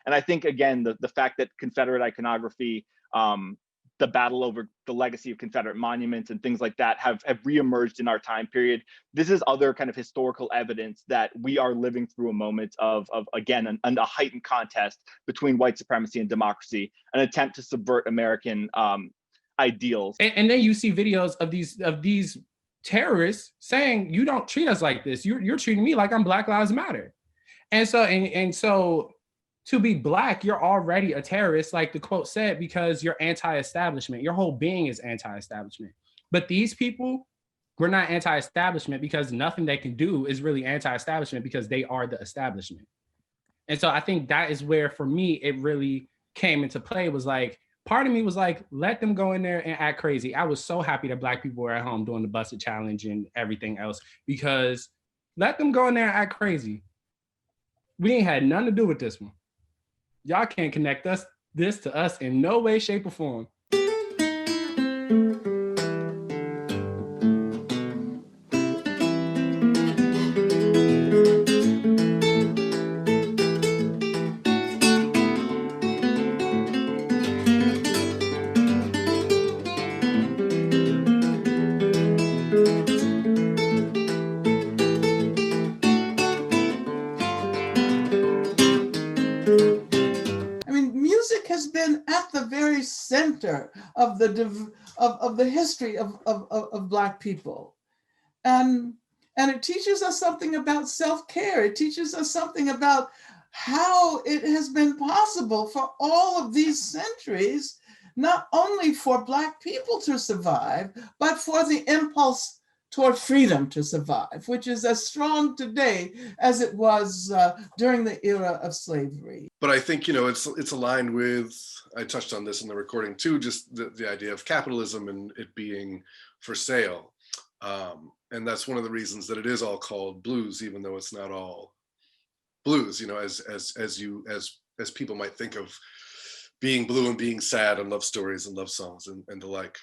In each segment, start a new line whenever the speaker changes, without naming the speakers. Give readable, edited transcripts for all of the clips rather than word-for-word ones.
And I think, again, the fact that Confederate iconography, the battle over the legacy of Confederate monuments and things like that have reemerged in our time period. This is other kind of historical evidence that we are living through a moment of again, a heightened contest between white supremacy and democracy, an attempt to subvert American ideals.
And then you see videos of these terrorists saying, you don't treat us like this. You're treating me like I'm Black Lives Matter. And so to be Black, you're already a terrorist, like the quote said, because you're anti-establishment. Your whole being is anti-establishment. But these people, we're not anti-establishment because nothing they can do is really anti-establishment because they are the establishment. And so I think that is where, for me, it really came into play. Was like, part of me was like, let them go in there and act crazy. I was so happy that Black people were at home doing the Busted Challenge and everything else, because let them go in there and act crazy. We ain't had nothing to do with this one. Y'all can't connect this to us in no way, shape, or form.
Center of the history of Black people, and it teaches us something about self-care. It teaches us something about how it has been possible for all of these centuries, not only for Black people to survive, but for the impulse toward freedom to survive, which is as strong today as it was during the era of slavery.
But I think, it's aligned with, I touched on this in the recording too, just the idea of capitalism and it being for sale. And that's one of the reasons that it is all called blues, even though it's not all blues, as people might think of being blue and being sad and love stories and love songs and the like.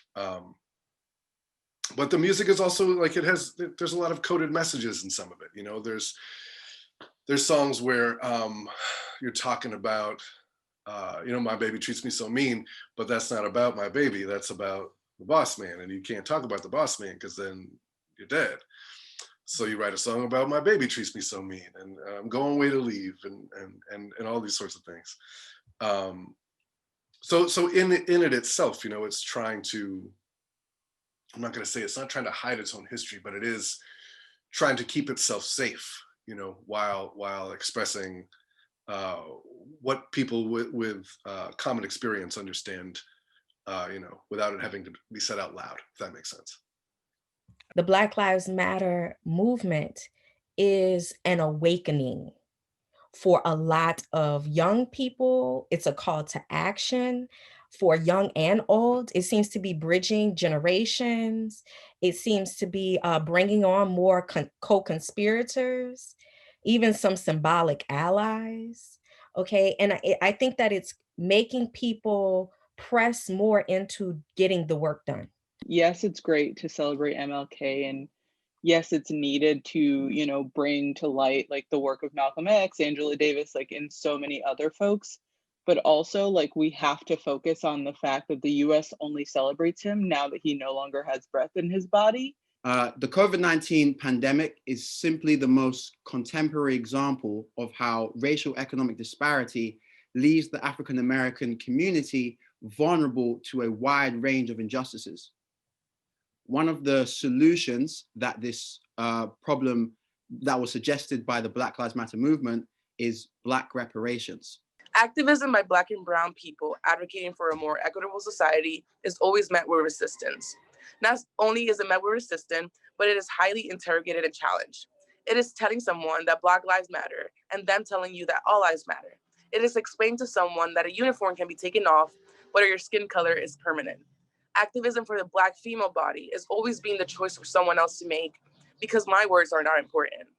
But the music is also like, there's a lot of coded messages in some of it. There's songs where you're talking about, my baby treats me so mean, but that's not about my baby. That's about the boss man. And you can't talk about the boss man because then you're dead. So you write a song about my baby treats me so mean and I'm going away to leave and all these sorts of things. So in it itself, it's trying to, I'm not going to say it's not trying to hide its own history, but it is trying to keep itself safe, while expressing what people with common experience understand, without it having to be said out loud, if that makes sense.
The Black Lives Matter movement is an awakening for a lot of young people. It's a call to action for young and old. It seems to be bridging generations. It seems to be bringing on more co-conspirators, even some symbolic allies, okay? And I think that it's making people press more into getting the work done.
Yes, it's great to celebrate MLK, and yes, it's needed to, bring to light like the work of Malcolm X, Angela Davis, like and so many other folks. But also, like, we have to focus on the fact that the US only celebrates him now that he no longer has breath in his body.
The COVID-19 pandemic is simply the most contemporary example of how racial economic disparity leaves the African-American community vulnerable to a wide range of injustices. One of the solutions that this problem that was suggested by the Black Lives Matter movement is Black reparations.
Activism by Black and Brown people advocating for a more equitable society is always met with resistance. Not only is it met with resistance, but it is highly interrogated and challenged. It is telling someone that Black lives matter and them telling you that all lives matter. It is explaining to someone that a uniform can be taken off, whether your skin color is permanent. Activism for the Black female body is always being the choice for someone else to make because my words are not important.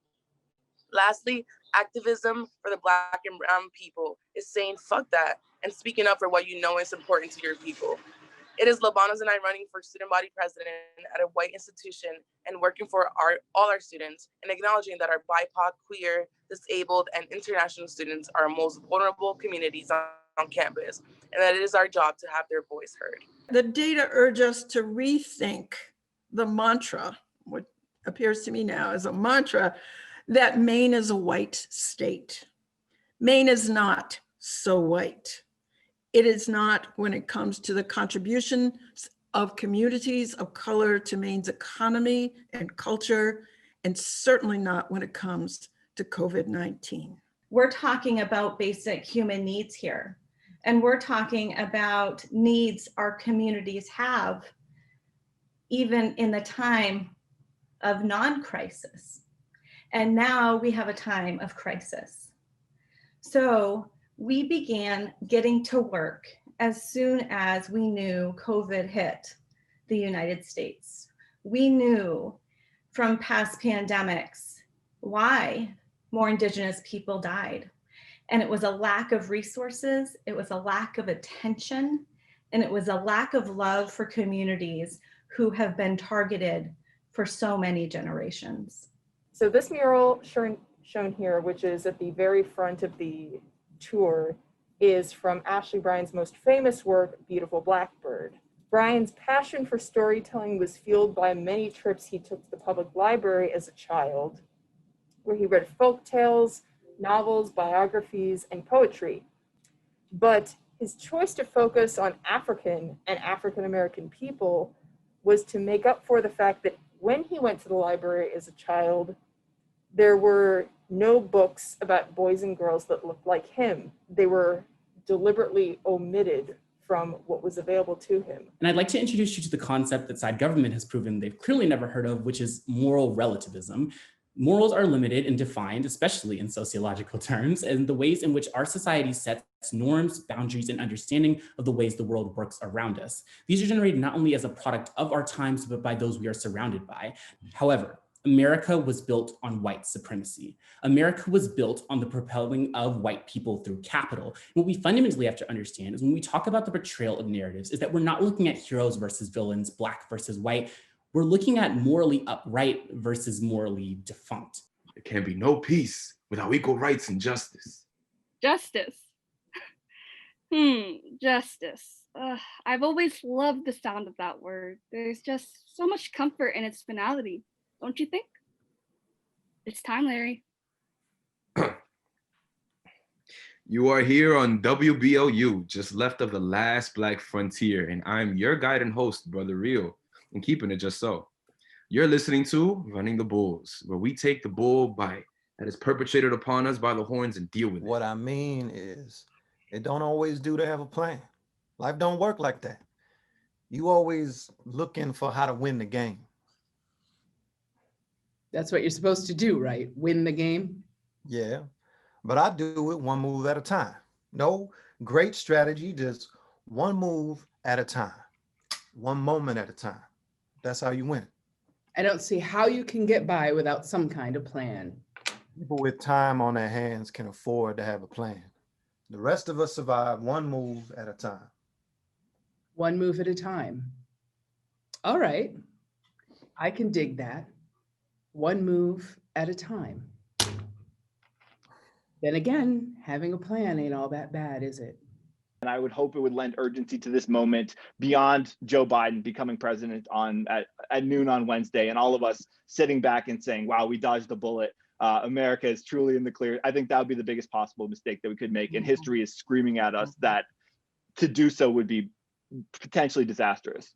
Lastly, activism for the Black and Brown people is saying fuck that and speaking up for what you know is important to your people. It is Labanos and I running for student body president at a white institution and working for all our students and acknowledging that our BIPOC, queer, disabled, and international students are our most vulnerable communities on campus, and that it is our job to have their voice heard.
The data urge us to rethink the mantra, what appears to me now as a mantra, that Maine is a white state. Maine is not so white. It is not when it comes to the contribution of communities of color to Maine's economy and culture, and certainly not when it comes to COVID-19.
We're talking about basic human needs here. And we're talking about needs our communities have, even in the time of non-crisis. And now we have a time of crisis. So we began getting to work as soon as we knew COVID hit the United States. We knew from past pandemics why more Indigenous people died. And it was a lack of resources, it was a lack of attention, and it was a lack of love for communities who have been targeted for so many generations.
So this mural shown here, which is at the very front of the tour, is from Ashley Bryan's most famous work, Beautiful Blackbird. Bryan's passion for storytelling was fueled by many trips he took to the public library as a child, where he read folk tales, novels, biographies, and poetry. But his choice to focus on African and African-American people was to make up for the fact that when he went to the library as a child, there were no books about boys and girls that looked like him. They were deliberately omitted from what was available to him.
And I'd like to introduce you to the concept that side government has proven they've clearly never heard of, which is moral relativism. Morals are limited and defined, especially in sociological terms, and the ways in which our society sets norms, boundaries, and understanding of the ways the world works around us. These are generated not only as a product of our times, but by those we are surrounded by. However, America was built on white supremacy. America was built on the propelling of white people through capital. And what we fundamentally have to understand is when we talk about the portrayal of narratives is that we're not looking at heroes versus villains, Black versus white. We're looking at morally upright versus morally defunct.
There can be no peace without equal rights and justice.
Justice. Justice. I've always loved the sound of that word. There's just so much comfort in its finality, don't you think? It's time, Larry.
You are here on WBLU, just left of the last Black frontier, and I'm your guide and host, Brother Rio, and keeping it just so. You're listening to Running the Bulls, where we take the bull bite that is perpetrated upon us by the horns and deal with it.
What I mean is, it don't always do to have a plan. Life don't work like that. You always looking for how to win the game.
That's what you're supposed to do, right? Win the game?
Yeah, but I do it one move at a time. No great strategy, just one move at a time, one moment at a time. That's how you win.
I don't see how you can get by without some kind of plan.
People with time on their hands can afford to have a plan. The rest of us survive one move at a time.
One move at a time. All right, I can dig that. One move at a time. Then again, having a plan ain't all that bad, is it?
And I would hope it would lend urgency to this moment beyond Joe Biden becoming president at noon on Wednesday, and all of us sitting back and saying, wow, we dodged a bullet. America is truly in the clear. I think that would be the biggest possible mistake that we could make. And history is screaming at us that to do so would be potentially disastrous.